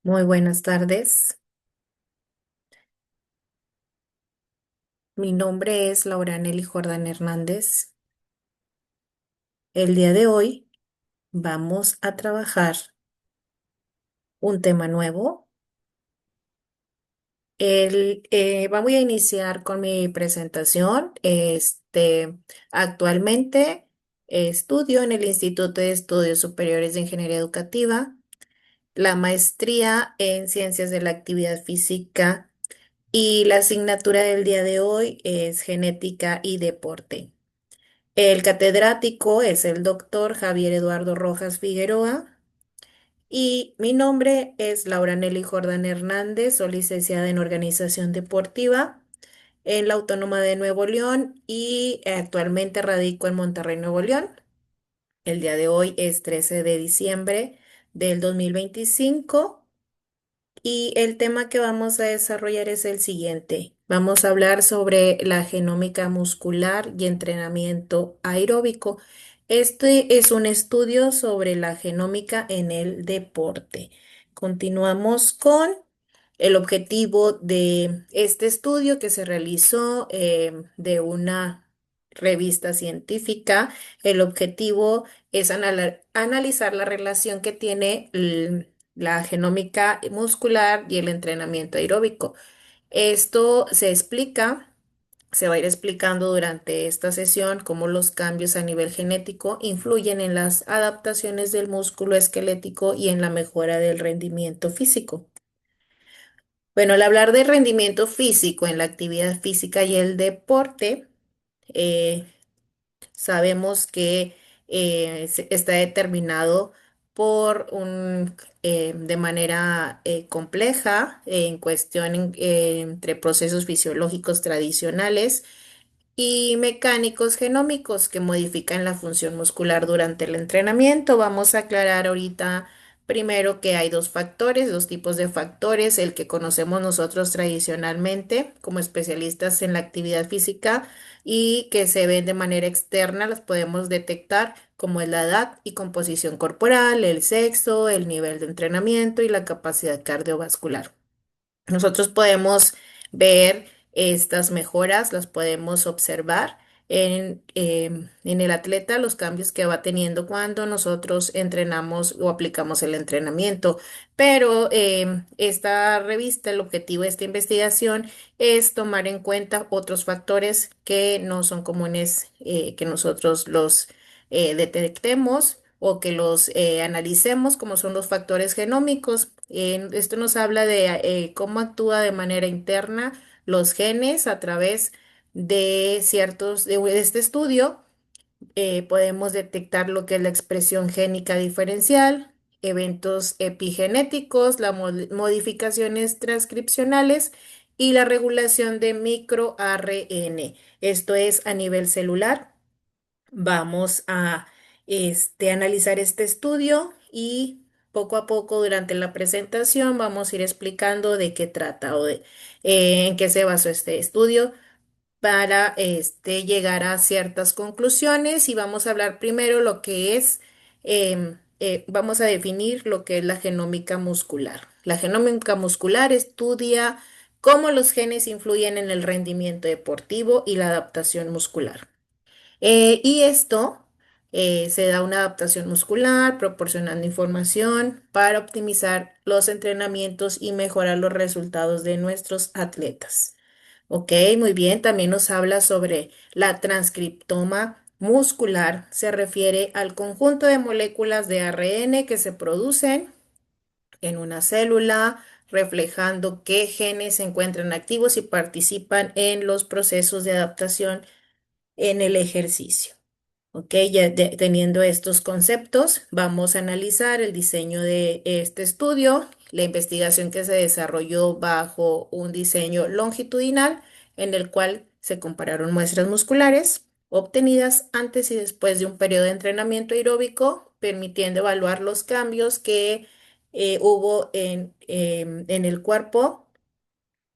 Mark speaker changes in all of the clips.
Speaker 1: Muy buenas tardes. Mi nombre es Laura Nelly Jordán Hernández. El día de hoy vamos a trabajar un tema nuevo. Voy a iniciar con mi presentación. Actualmente estudio en el Instituto de Estudios Superiores de Ingeniería Educativa, la maestría en Ciencias de la Actividad Física y la asignatura del día de hoy es Genética y Deporte. El catedrático es el doctor Javier Eduardo Rojas Figueroa y mi nombre es Laura Nelly Jordán Hernández, soy licenciada en Organización Deportiva en la Autónoma de Nuevo León y actualmente radico en Monterrey, Nuevo León. El día de hoy es 13 de diciembre del 2025. Y el tema que vamos a desarrollar es el siguiente. Vamos a hablar sobre la genómica muscular y entrenamiento aeróbico. Este es un estudio sobre la genómica en el deporte. Continuamos con el objetivo de este estudio que se realizó de una revista científica. El objetivo es analizar la relación que tiene la genómica muscular y el entrenamiento aeróbico. Esto se va a ir explicando durante esta sesión cómo los cambios a nivel genético influyen en las adaptaciones del músculo esquelético y en la mejora del rendimiento físico. Bueno, al hablar de rendimiento físico en la actividad física y el deporte, eh, sabemos que está determinado de manera compleja en cuestión entre procesos fisiológicos tradicionales y mecánicos genómicos que modifican la función muscular durante el entrenamiento. Vamos a aclarar ahorita primero que hay dos tipos de factores, el que conocemos nosotros tradicionalmente como especialistas en la actividad física y que se ven de manera externa, las podemos detectar como es la edad y composición corporal, el sexo, el nivel de entrenamiento y la capacidad cardiovascular. Nosotros podemos ver estas mejoras, las podemos observar en el atleta, los cambios que va teniendo cuando nosotros entrenamos o aplicamos el entrenamiento. Pero esta revista, el objetivo de esta investigación es tomar en cuenta otros factores que no son comunes, que nosotros los detectemos o que los analicemos, como son los factores genómicos. Esto nos habla de cómo actúa de manera interna los genes a través de este estudio. Podemos detectar lo que es la expresión génica diferencial, eventos epigenéticos, las modificaciones transcripcionales y la regulación de microRN. Esto es a nivel celular. Vamos a analizar este estudio y poco a poco durante la presentación vamos a ir explicando de qué trata o en qué se basó este estudio para llegar a ciertas conclusiones y vamos a hablar primero lo que es, vamos a definir lo que es la genómica muscular. La genómica muscular estudia cómo los genes influyen en el rendimiento deportivo y la adaptación muscular. Y esto se da una adaptación muscular, proporcionando información para optimizar los entrenamientos y mejorar los resultados de nuestros atletas. Ok, muy bien. También nos habla sobre la transcriptoma muscular. Se refiere al conjunto de moléculas de ARN que se producen en una célula, reflejando qué genes se encuentran activos y participan en los procesos de adaptación en el ejercicio. Ok, teniendo estos conceptos, vamos a analizar el diseño de este estudio, la investigación que se desarrolló bajo un diseño longitudinal en el cual se compararon muestras musculares obtenidas antes y después de un periodo de entrenamiento aeróbico, permitiendo evaluar los cambios que hubo en el cuerpo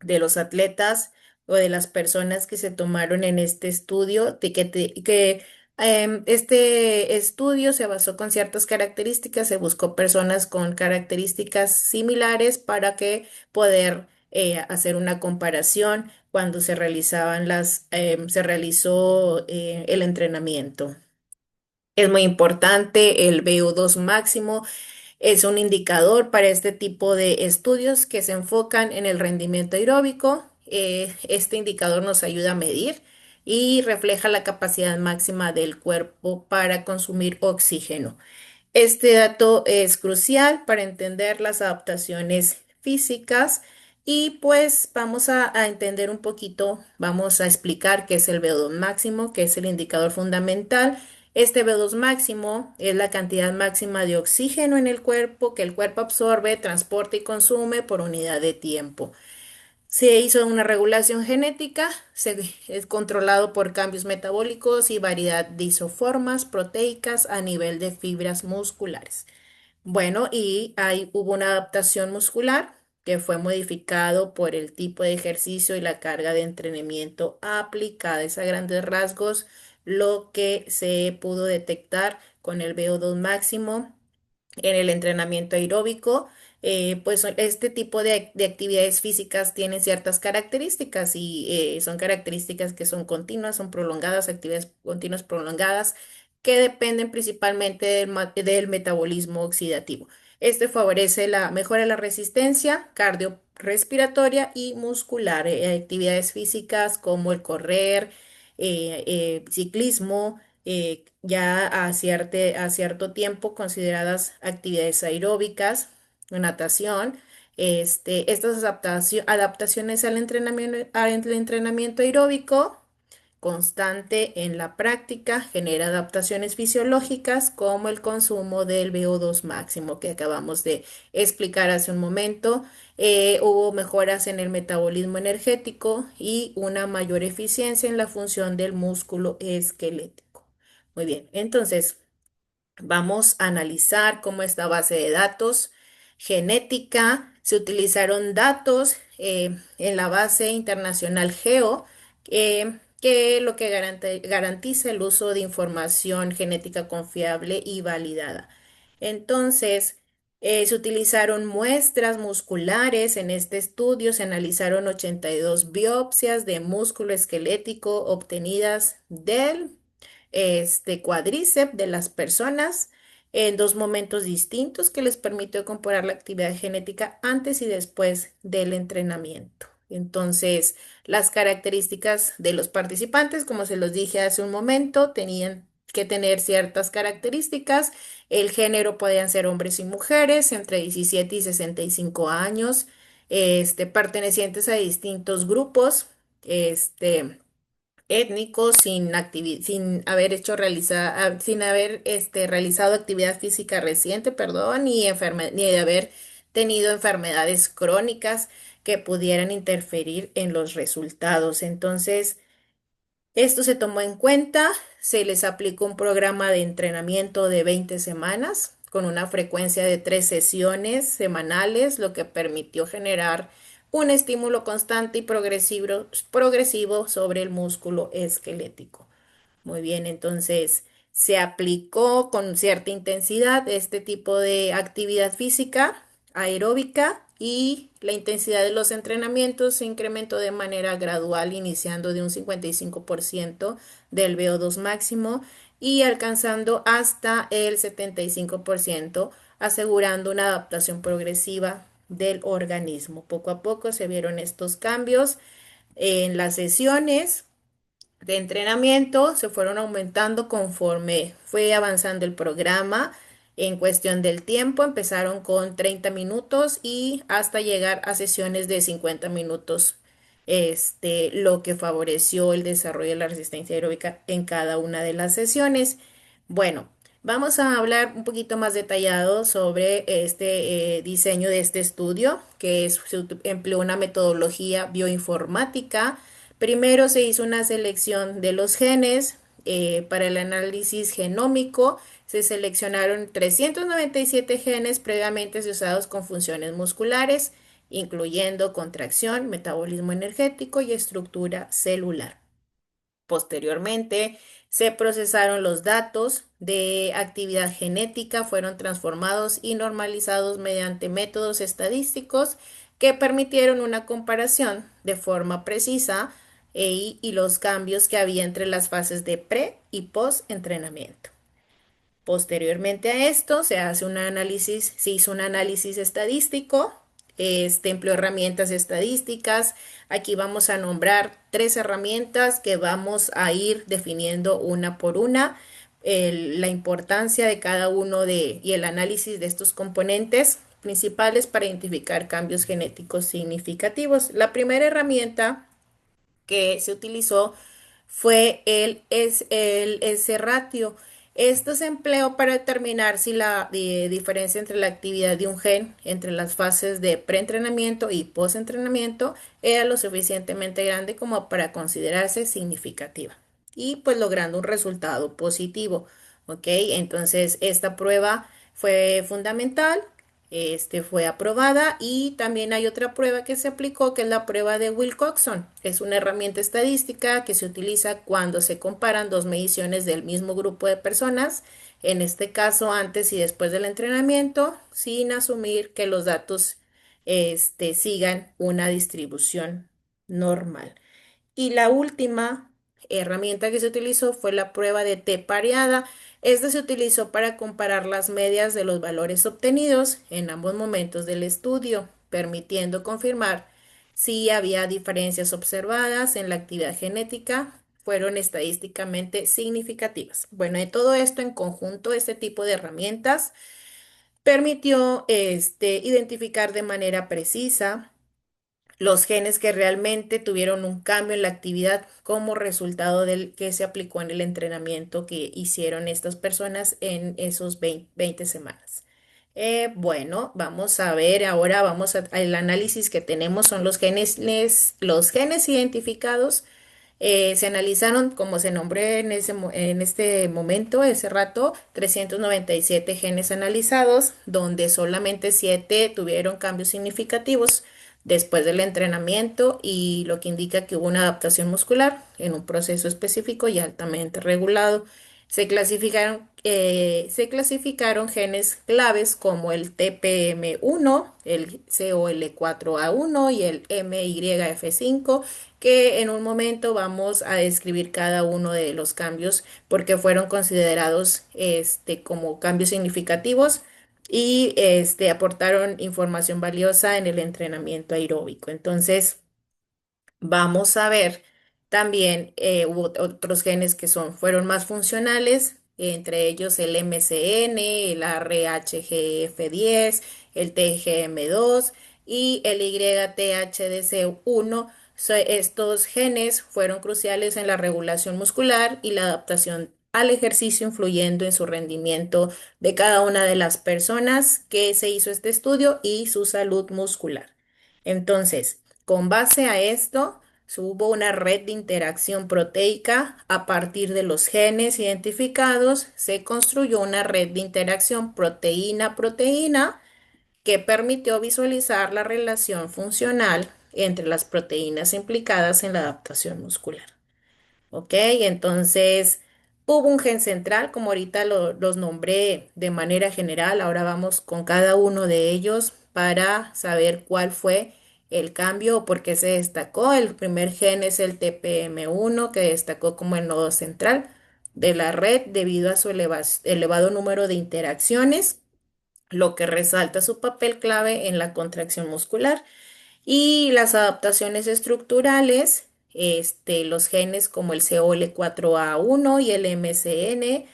Speaker 1: de los atletas o de las personas que se tomaron en este estudio, Este estudio se basó con ciertas características, se buscó personas con características similares para que poder hacer una comparación cuando se realizaban se realizó el entrenamiento. Es muy importante el VO2 máximo. Es un indicador para este tipo de estudios que se enfocan en el rendimiento aeróbico. Este indicador nos ayuda a medir y refleja la capacidad máxima del cuerpo para consumir oxígeno. Este dato es crucial para entender las adaptaciones físicas y pues vamos a entender un poquito, vamos a explicar qué es el VO2 máximo, que es el indicador fundamental. Este VO2 máximo es la cantidad máxima de oxígeno en el cuerpo que el cuerpo absorbe, transporta y consume por unidad de tiempo. Se hizo una regulación genética, es controlado por cambios metabólicos y variedad de isoformas proteicas a nivel de fibras musculares. Bueno, y ahí hubo una adaptación muscular que fue modificado por el tipo de ejercicio y la carga de entrenamiento aplicada. Es a grandes rasgos lo que se pudo detectar con el VO2 máximo en el entrenamiento aeróbico. Pues este tipo de actividades físicas tienen ciertas características y son características que son continuas, son prolongadas, actividades continuas prolongadas que dependen principalmente del metabolismo oxidativo. Este favorece la mejora de la resistencia cardiorrespiratoria y muscular. Actividades físicas como el correr, ciclismo, ya a cierto tiempo consideradas actividades aeróbicas, natación. Estas adaptaciones al entrenamiento aeróbico constante en la práctica genera adaptaciones fisiológicas como el consumo del VO2 máximo que acabamos de explicar hace un momento. Hubo mejoras en el metabolismo energético y una mayor eficiencia en la función del músculo esquelético. Muy bien, entonces vamos a analizar cómo esta base de datos genética. Se utilizaron datos en la base internacional GEO, que lo que garantiza el uso de información genética confiable y validada. Entonces, se utilizaron muestras musculares en este estudio, se analizaron 82 biopsias de músculo esquelético obtenidas del cuádriceps de las personas en dos momentos distintos que les permitió comparar la actividad genética antes y después del entrenamiento. Entonces, las características de los participantes, como se los dije hace un momento, tenían que tener ciertas características. El género podían ser hombres y mujeres entre 17 y 65 años, pertenecientes a distintos grupos. Étnicos sin haber sin haber realizado actividad física reciente, perdón, ni de haber tenido enfermedades crónicas que pudieran interferir en los resultados. Entonces, esto se tomó en cuenta, se les aplicó un programa de entrenamiento de 20 semanas con una frecuencia de 3 sesiones semanales, lo que permitió generar un estímulo constante y progresivo sobre el músculo esquelético. Muy bien, entonces se aplicó con cierta intensidad este tipo de actividad física aeróbica y la intensidad de los entrenamientos se incrementó de manera gradual, iniciando de un 55% del VO2 máximo y alcanzando hasta el 75%, asegurando una adaptación progresiva del organismo. Poco a poco se vieron estos cambios en las sesiones de entrenamiento se fueron aumentando conforme fue avanzando el programa. En cuestión del tiempo, empezaron con 30 minutos y hasta llegar a sesiones de 50 minutos, lo que favoreció el desarrollo de la resistencia aeróbica en cada una de las sesiones. Bueno, vamos a hablar un poquito más detallado sobre este diseño de este estudio, empleó una metodología bioinformática. Primero se hizo una selección de los genes para el análisis genómico. Se seleccionaron 397 genes previamente asociados con funciones musculares, incluyendo contracción, metabolismo energético y estructura celular. Posteriormente, se procesaron los datos de actividad genética, fueron transformados y normalizados mediante métodos estadísticos que permitieron una comparación de forma precisa y los cambios que había entre las fases de pre y post entrenamiento. Posteriormente a esto se hizo un análisis estadístico, empleó herramientas estadísticas. Aquí vamos a nombrar tres herramientas que vamos a ir definiendo una por una, la importancia de cada uno y el análisis de estos componentes principales para identificar cambios genéticos significativos. La primera herramienta que se utilizó fue el S-ratio. Esto se empleó para determinar si la diferencia entre la actividad de un gen entre las fases de preentrenamiento y postentrenamiento era lo suficientemente grande como para considerarse significativa y pues logrando un resultado positivo. ¿Ok? Entonces esta prueba fue fundamental, fue aprobada y también hay otra prueba que se aplicó que es la prueba de Wilcoxon. Es una herramienta estadística que se utiliza cuando se comparan dos mediciones del mismo grupo de personas, en este caso antes y después del entrenamiento, sin asumir que los datos sigan una distribución normal. Y la última herramienta que se utilizó fue la prueba de T pareada. Esta se utilizó para comparar las medias de los valores obtenidos en ambos momentos del estudio, permitiendo confirmar si había diferencias observadas en la actividad genética fueron estadísticamente significativas. Bueno, de todo esto en conjunto, este tipo de herramientas permitió identificar de manera precisa los genes que realmente tuvieron un cambio en la actividad como resultado del que se aplicó en el entrenamiento que hicieron estas personas en esos 20 semanas. Bueno, vamos a ver ahora, el análisis que tenemos son los genes identificados. Se analizaron, como se nombró en este momento, ese rato, 397 genes analizados, donde solamente 7 tuvieron cambios significativos después del entrenamiento y lo que indica que hubo una adaptación muscular en un proceso específico y altamente regulado. Se clasificaron genes claves como el TPM1, el COL4A1 y el MYF5, que en un momento vamos a describir cada uno de los cambios porque fueron considerados como cambios significativos y aportaron información valiosa en el entrenamiento aeróbico. Entonces, vamos a ver también hubo otros genes que fueron más funcionales, entre ellos el MCN, el RHGF10, el TGM2 y el YTHDC1. Estos genes fueron cruciales en la regulación muscular y la adaptación al ejercicio, influyendo en su rendimiento de cada una de las personas que se hizo este estudio y su salud muscular. Entonces, con base a esto, hubo una red de interacción proteica. A partir de los genes identificados, se construyó una red de interacción proteína-proteína que permitió visualizar la relación funcional entre las proteínas implicadas en la adaptación muscular. ¿Ok? Entonces, hubo un gen central, como ahorita los nombré de manera general. Ahora vamos con cada uno de ellos para saber cuál fue el cambio o por qué se destacó. El primer gen es el TPM1, que destacó como el nodo central de la red debido a su elevado número de interacciones, lo que resalta su papel clave en la contracción muscular. Y las adaptaciones estructurales, los genes como el COL4A1 y el MCN,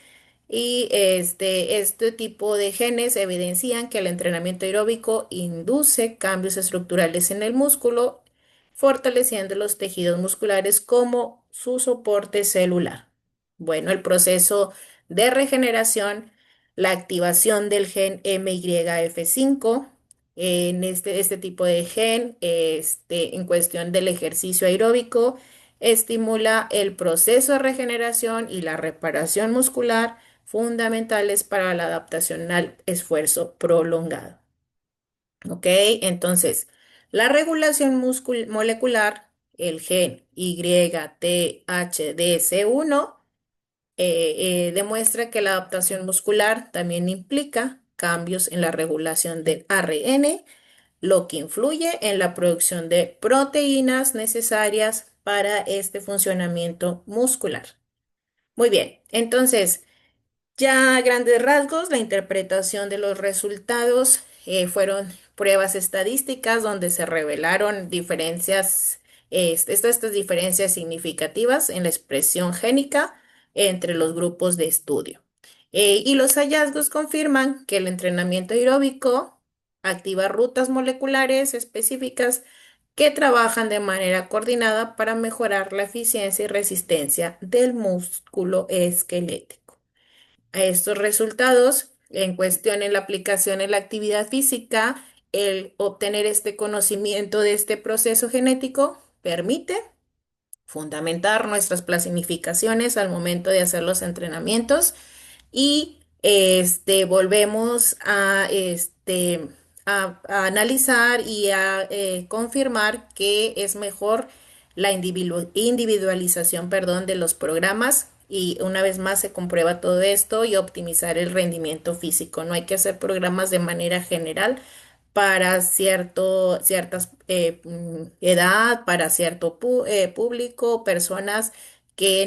Speaker 1: y este tipo de genes evidencian que el entrenamiento aeróbico induce cambios estructurales en el músculo, fortaleciendo los tejidos musculares como su soporte celular. Bueno, el proceso de regeneración, la activación del gen MYF5 en este tipo de gen, en cuestión del ejercicio aeróbico, estimula el proceso de regeneración y la reparación muscular fundamentales para la adaptación al esfuerzo prolongado. ¿Ok? Entonces, la regulación molecular el gen YTHDC1, demuestra que la adaptación muscular también implica cambios en la regulación del ARN, lo que influye en la producción de proteínas necesarias para este funcionamiento muscular. Muy bien, entonces, ya a grandes rasgos, la interpretación de los resultados fueron pruebas estadísticas donde se revelaron diferencias, estas diferencias significativas en la expresión génica entre los grupos de estudio. Y los hallazgos confirman que el entrenamiento aeróbico activa rutas moleculares específicas que trabajan de manera coordinada para mejorar la eficiencia y resistencia del músculo esquelético. A estos resultados, en cuestión en la aplicación en la actividad física, el obtener este conocimiento de este proceso genético permite fundamentar nuestras planificaciones al momento de hacer los entrenamientos y volvemos a analizar y a confirmar que es mejor la individualización, perdón, de los programas. Y una vez más se comprueba todo esto y optimizar el rendimiento físico. No hay que hacer programas de manera general para ciertas edad, para cierto público, personas que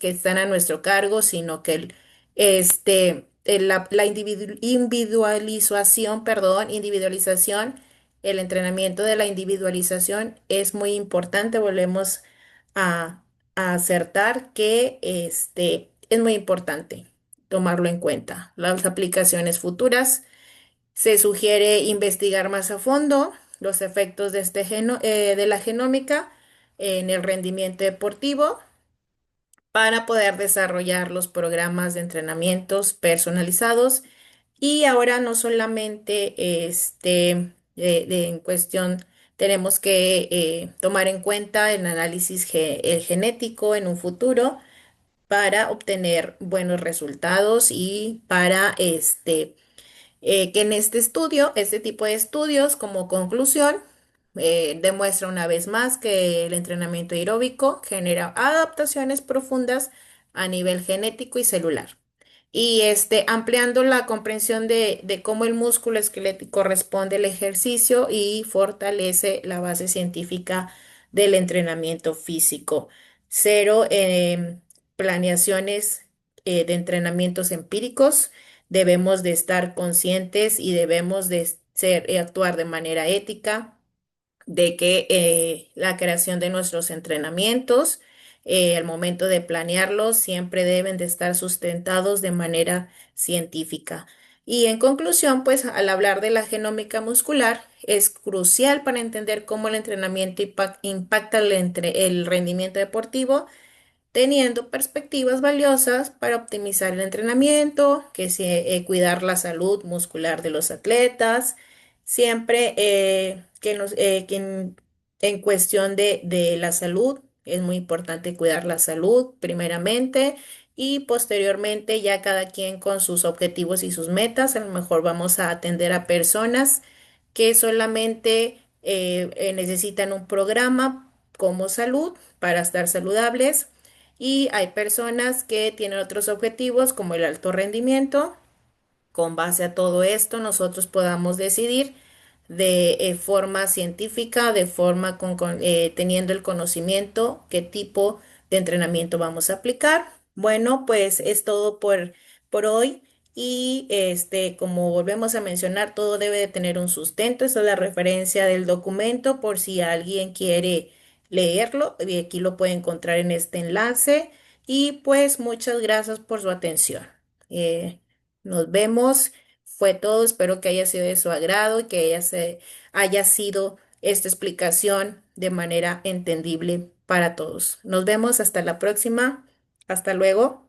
Speaker 1: están a nuestro cargo, sino que la individualización, el entrenamiento de la individualización es muy importante. Volvemos a, a acertar que es muy importante tomarlo en cuenta. Las aplicaciones futuras se sugiere investigar más a fondo los efectos de, de la genómica en el rendimiento deportivo para poder desarrollar los programas de entrenamientos personalizados. Y ahora no solamente en cuestión, tenemos que tomar en cuenta el análisis genético en un futuro para obtener buenos resultados y para que en este estudio, este tipo de estudios, como conclusión, demuestra una vez más que el entrenamiento aeróbico genera adaptaciones profundas a nivel genético y celular. Y ampliando la comprensión de cómo el músculo esquelético responde al ejercicio y fortalece la base científica del entrenamiento físico. Cero planeaciones de entrenamientos empíricos. Debemos de estar conscientes y debemos de actuar de manera ética de que la creación de nuestros entrenamientos, al momento de planearlos, siempre deben de estar sustentados de manera científica. Y en conclusión, pues al hablar de la genómica muscular, es crucial para entender cómo el entrenamiento impacta el rendimiento deportivo, teniendo perspectivas valiosas para optimizar el entrenamiento, cuidar la salud muscular de los atletas, siempre en cuestión de la salud, es muy importante cuidar la salud primeramente y posteriormente ya cada quien con sus objetivos y sus metas. A lo mejor vamos a atender a personas que solamente necesitan un programa como salud para estar saludables, y hay personas que tienen otros objetivos como el alto rendimiento. Con base a todo esto, nosotros podamos decidir de forma científica, de forma teniendo el conocimiento, qué tipo de entrenamiento vamos a aplicar. Bueno, pues es todo por hoy. Y como volvemos a mencionar, todo debe de tener un sustento. Esa es la referencia del documento por si alguien quiere leerlo. Y aquí lo puede encontrar en este enlace. Y pues muchas gracias por su atención. Eh, Nos vemos. Fue todo. Espero que haya sido de su agrado y que haya sido esta explicación de manera entendible para todos. Nos vemos hasta la próxima. Hasta luego.